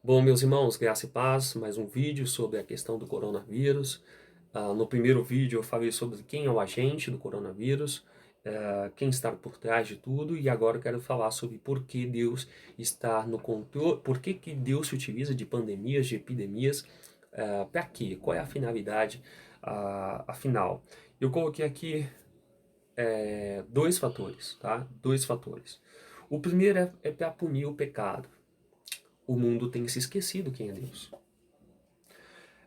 Bom, meus irmãos, graça e paz, mais um vídeo sobre a questão do coronavírus. No primeiro vídeo eu falei sobre quem é o agente do coronavírus, quem está por trás de tudo, e agora eu quero falar sobre por que Deus está no controle, por que Deus se utiliza de pandemias, de epidemias, para quê? Qual é a finalidade afinal? Eu coloquei aqui dois fatores, tá? Dois fatores. O primeiro é para punir o pecado. O mundo tem se esquecido quem é Deus.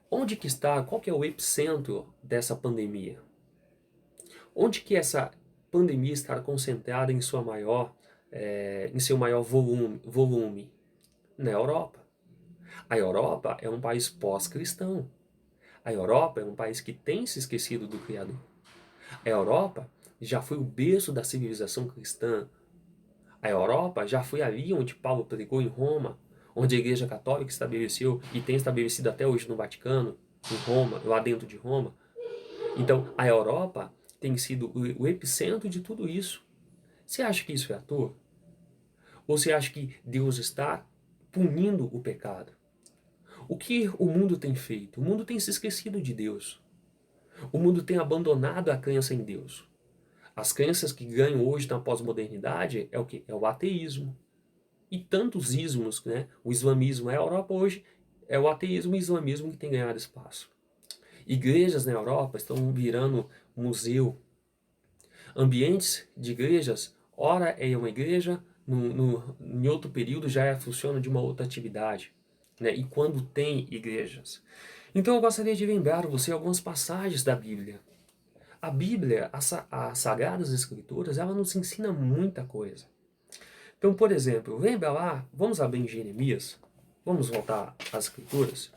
Onde que está, qual que é o epicentro dessa pandemia? Onde que essa pandemia está concentrada em seu maior volume? Na Europa. A Europa é um país pós-cristão. A Europa é um país que tem se esquecido do Criador. A Europa já foi o berço da civilização cristã. A Europa já foi ali onde Paulo pregou em Roma, onde a Igreja Católica estabeleceu e tem estabelecido até hoje no Vaticano, em Roma, lá dentro de Roma. Então, a Europa tem sido o epicentro de tudo isso. Você acha que isso é à toa? Ou você acha que Deus está punindo o pecado? O que o mundo tem feito? O mundo tem se esquecido de Deus. O mundo tem abandonado a crença em Deus. As crenças que ganham hoje na pós-modernidade é o quê? É o ateísmo. E tantos ismos, né? O islamismo. A Europa hoje é o ateísmo e o islamismo que tem ganhado espaço. Igrejas na Europa estão virando museu. Ambientes de igrejas, ora é uma igreja, em outro período já funciona de uma outra atividade. Né? E quando tem igrejas. Então eu gostaria de lembrar você algumas passagens da Bíblia. A Bíblia, as Sagradas Escrituras, ela nos ensina muita coisa. Então, por exemplo, lembra lá, vamos abrir em Jeremias, vamos voltar às Escrituras.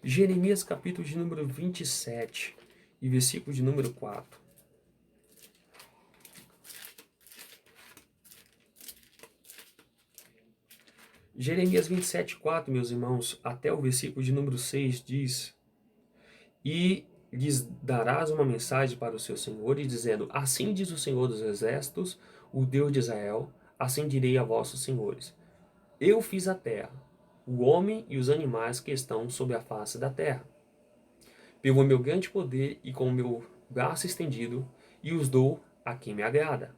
Jeremias capítulo de número 27 e versículo de número 4. Jeremias 27, 4, meus irmãos, até o versículo de número 6 diz: E lhes darás uma mensagem para o seu Senhor, e dizendo: Assim diz o Senhor dos Exércitos, o Deus de Israel, assim direi a vossos senhores: Eu fiz a terra, o homem e os animais que estão sobre a face da terra, pelo meu grande poder e com o meu braço estendido, e os dou a quem me agrada.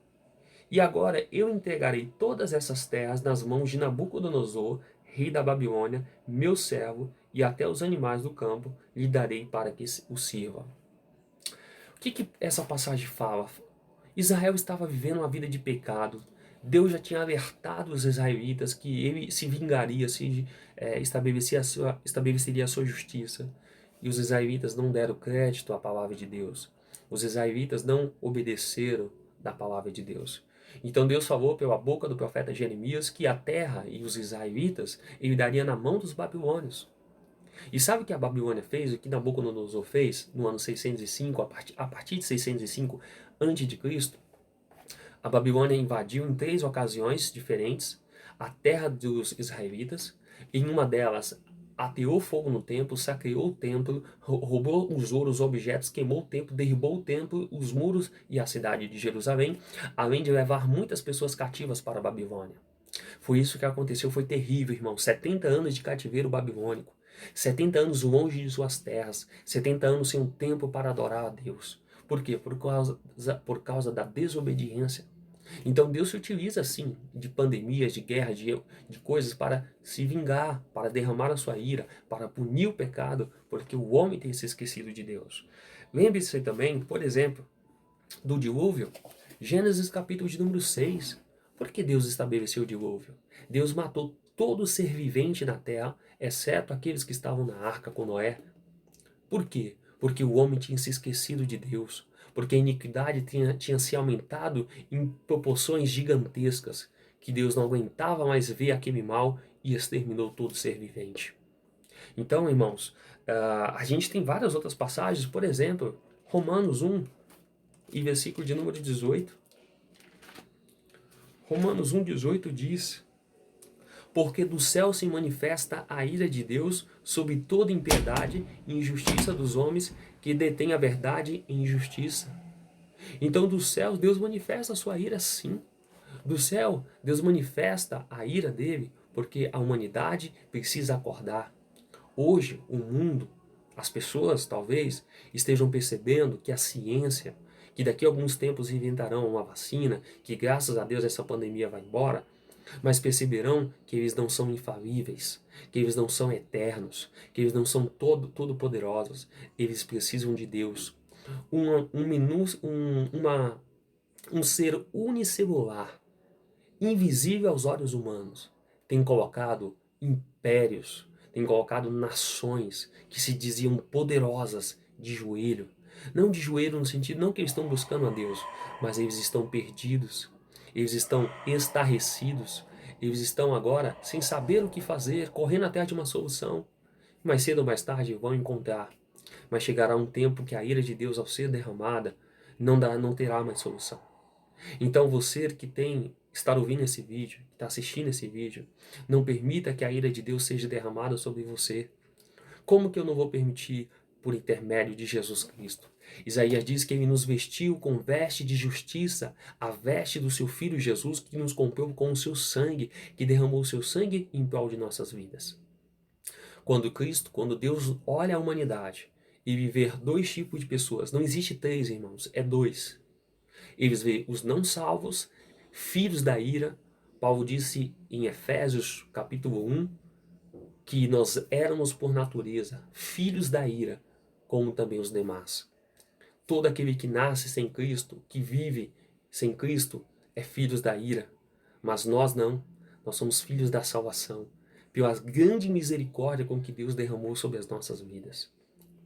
E agora eu entregarei todas essas terras nas mãos de Nabucodonosor, rei da Babilônia, meu servo, e até os animais do campo lhe darei para que o sirva. O que essa passagem fala? Israel estava vivendo uma vida de pecado. Deus já tinha alertado os israelitas que ele se vingaria, estabeleceria a sua justiça. E os israelitas não deram crédito à palavra de Deus. Os israelitas não obedeceram da palavra de Deus. Então Deus falou pela boca do profeta Jeremias que a terra e os israelitas ele daria na mão dos babilônios. E sabe o que a Babilônia fez? O que Nabucodonosor fez no ano 605, a partir de 605 a.C.? A Babilônia invadiu em 3 ocasiões diferentes a terra dos israelitas. Em uma delas, ateou fogo no templo, saqueou o templo, roubou os ouros, os objetos, queimou o templo, derribou o templo, os muros e a cidade de Jerusalém, além de levar muitas pessoas cativas para a Babilônia. Foi isso que aconteceu, foi terrível, irmão. 70 anos de cativeiro babilônico. 70 anos longe de suas terras. 70 anos sem um tempo para adorar a Deus. Por quê? Por causa da desobediência. Então Deus se utiliza, assim, de pandemias, de guerras, de coisas para se vingar, para derramar a sua ira, para punir o pecado, porque o homem tem se esquecido de Deus. Lembre-se também, por exemplo, do dilúvio. Gênesis capítulo de número 6. Por que Deus estabeleceu o dilúvio? Deus matou todo ser vivente na terra, exceto aqueles que estavam na arca com Noé. Por quê? Porque o homem tinha se esquecido de Deus. Porque a iniquidade tinha se aumentado em proporções gigantescas, que Deus não aguentava mais ver aquele mal e exterminou todo ser vivente. Então, irmãos, a gente tem várias outras passagens, por exemplo, Romanos 1 e versículo de número 18. Romanos 1,18 diz: Porque do céu se manifesta a ira de Deus sobre toda impiedade e injustiça dos homens que detêm a verdade em injustiça. Então, do céu, Deus manifesta a sua ira, sim. Do céu, Deus manifesta a ira dele porque a humanidade precisa acordar. Hoje, o mundo, as pessoas talvez estejam percebendo que a ciência, que daqui a alguns tempos inventarão uma vacina, que graças a Deus essa pandemia vai embora, mas perceberão que eles não são infalíveis, que eles não são eternos, que eles não são todo-poderosos. Eles precisam de Deus. Um ser unicelular, invisível aos olhos humanos, tem colocado impérios, tem colocado nações que se diziam poderosas de joelho. Não de joelho no sentido, não que eles estão buscando a Deus, mas eles estão perdidos, eles estão estarrecidos, eles estão agora sem saber o que fazer, correndo atrás de uma solução. Mais cedo ou mais tarde vão encontrar, mas chegará um tempo que a ira de Deus, ao ser derramada, não terá mais solução. Então você que está ouvindo esse vídeo, que está assistindo esse vídeo, não permita que a ira de Deus seja derramada sobre você. Como que eu não vou permitir por intermédio de Jesus Cristo? Isaías diz que ele nos vestiu com veste de justiça, a veste do seu Filho Jesus, que nos comprou com o seu sangue, que derramou o seu sangue em prol de nossas vidas. Quando Deus olha a humanidade e vê dois tipos de pessoas, não existe três, irmãos, é dois. Eles veem os não salvos, filhos da ira. Paulo disse em Efésios capítulo 1 que nós éramos por natureza filhos da ira, como também os demais. Todo aquele que nasce sem Cristo, que vive sem Cristo, é filhos da ira. Mas nós não, nós somos filhos da salvação, pela grande misericórdia com que Deus derramou sobre as nossas vidas.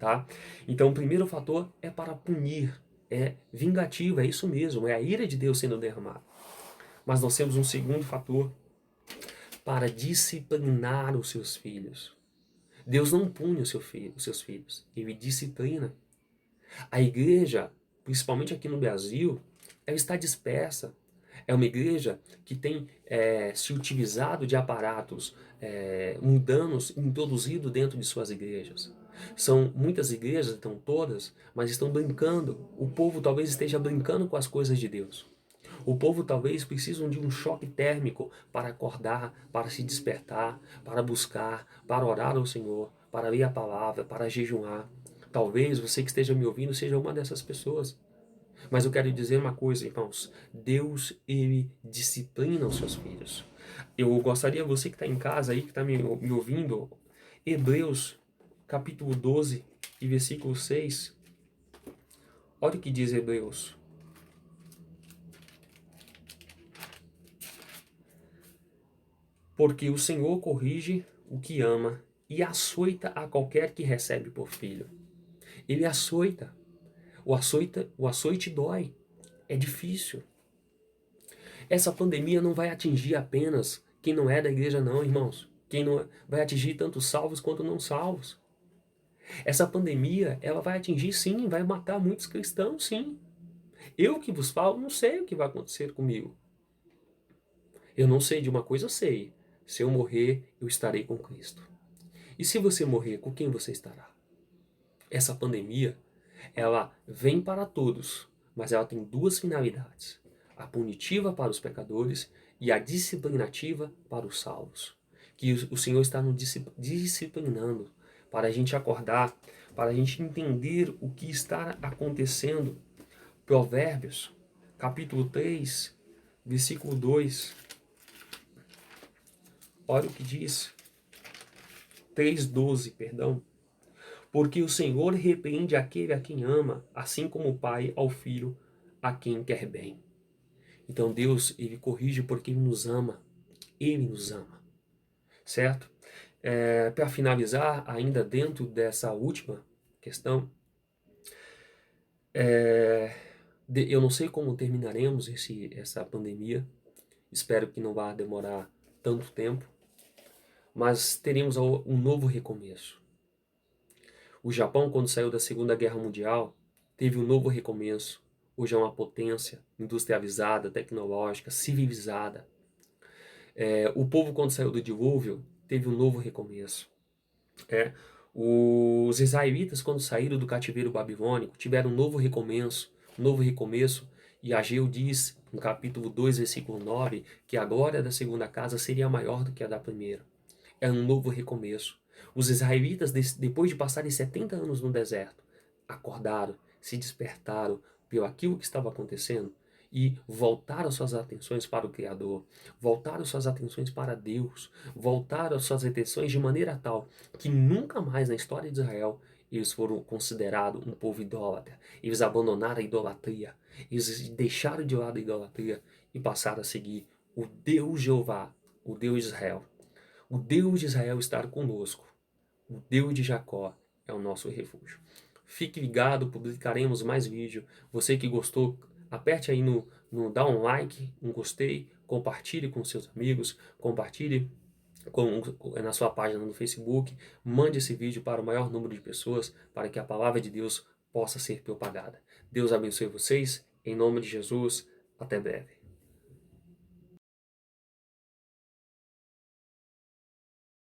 Tá? Então o primeiro fator é para punir, é vingativo, é isso mesmo, é a ira de Deus sendo derramada. Mas nós temos um segundo fator para disciplinar os seus filhos. Deus não pune os seus filhos, ele disciplina. A igreja, principalmente aqui no Brasil, ela está dispersa. É uma igreja que tem se utilizado de aparatos mundanos introduzido dentro de suas igrejas. São muitas igrejas, então todas, mas estão brincando. O povo talvez esteja brincando com as coisas de Deus. O povo talvez precise de um choque térmico para acordar, para se despertar, para buscar, para orar ao Senhor, para ler a palavra, para jejuar. Talvez você que esteja me ouvindo seja uma dessas pessoas. Mas eu quero dizer uma coisa, irmãos. Deus, ele disciplina os seus filhos. Eu gostaria, você que está em casa aí, que está me ouvindo, Hebreus, capítulo 12 e versículo 6. Olha o que diz Hebreus. Porque o Senhor corrige o que ama e açoita a qualquer que recebe por filho. Ele açoita. O açoite dói. É difícil. Essa pandemia não vai atingir apenas quem não é da igreja não, irmãos. Quem não vai atingir tanto salvos quanto não salvos. Essa pandemia, ela vai atingir sim, vai matar muitos cristãos sim. Eu que vos falo, não sei o que vai acontecer comigo. Eu não sei de uma coisa, eu sei. Se eu morrer, eu estarei com Cristo. E se você morrer, com quem você estará? Essa pandemia, ela vem para todos, mas ela tem duas finalidades. A punitiva para os pecadores e a disciplinativa para os salvos. Que o Senhor está nos disciplinando para a gente acordar, para a gente entender o que está acontecendo. Provérbios, capítulo 3, versículo 2. Olha o que diz. 3:12, perdão. Porque o Senhor repreende aquele a quem ama, assim como o pai ao filho a quem quer bem. Então Deus, ele corrige porque ele nos ama. Ele nos ama. Certo? Para finalizar, ainda dentro dessa última questão, eu não sei como terminaremos essa pandemia. Espero que não vá demorar tanto tempo. Mas teremos um novo recomeço. O Japão, quando saiu da Segunda Guerra Mundial, teve um novo recomeço. Hoje é uma potência industrializada, tecnológica, civilizada. O povo, quando saiu do dilúvio, teve um novo recomeço. Os israelitas, quando saíram do cativeiro babilônico, tiveram um novo recomeço E Ageu diz, no capítulo 2, versículo 9, que a glória da segunda casa seria maior do que a da primeira. É um novo recomeço. Os israelitas, depois de passarem 70 anos no deserto, acordaram, se despertaram pelo aquilo que estava acontecendo e voltaram suas atenções para o Criador, voltaram suas atenções para Deus, voltaram suas atenções de maneira tal que nunca mais na história de Israel eles foram considerados um povo idólatra. Eles abandonaram a idolatria, eles deixaram de lado a idolatria e passaram a seguir o Deus Jeová, o Deus de Israel. O Deus de Israel está conosco. O Deus de Jacó é o nosso refúgio. Fique ligado, publicaremos mais vídeo. Você que gostou, aperte aí dá um like, um gostei, compartilhe com seus amigos, compartilhe na sua página no Facebook, mande esse vídeo para o maior número de pessoas, para que a palavra de Deus possa ser propagada. Deus abençoe vocês, em nome de Jesus, até breve.